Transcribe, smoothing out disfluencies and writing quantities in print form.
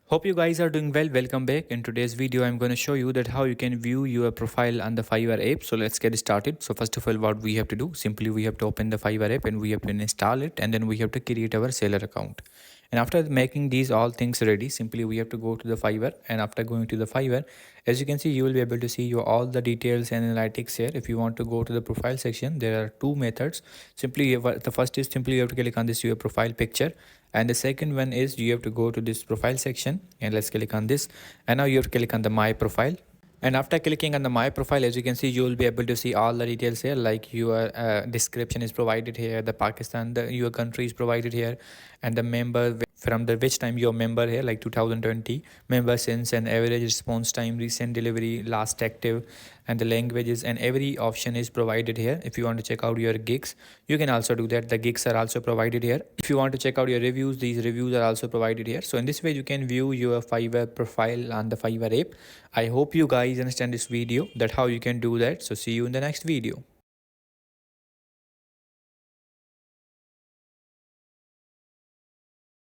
Hope you guys are doing well. Welcome back. In today's video, I'm going to show you that how you can view your profile on the Fiverr app. So let's get started. So first of all, what we have to do, simply we have to open the Fiverr app and we have to install it, and then we have to create our seller account. And after making these all things ready, simply we have to go to the Fiverr, and after going to the Fiverr, as you can see, you will be able to see your all the details and analytics here. If you want to go to the profile section, there are two methods. Simply the first is simply you have to click on this your profile picture, and the second one is you have to go to this profile section, and let's click on this, and now you have to click on the my profile. And after clicking on the my profile, as you can see, you will be able to see all the details here, like your description is provided here, the Pakistan, your country is provided here, and the member from the which time you're member here, like 2020 member since, and average response time, recent delivery, last active, and the languages, and every option is provided here. If you want to check out your gigs, you can also do that. The gigs are also provided here. If you want to check out your reviews, these reviews are also provided here. So in this way you can view your Fiverr profile on the Fiverr app. I hope you guys understand this video, that how you can do that. So see you in the next video.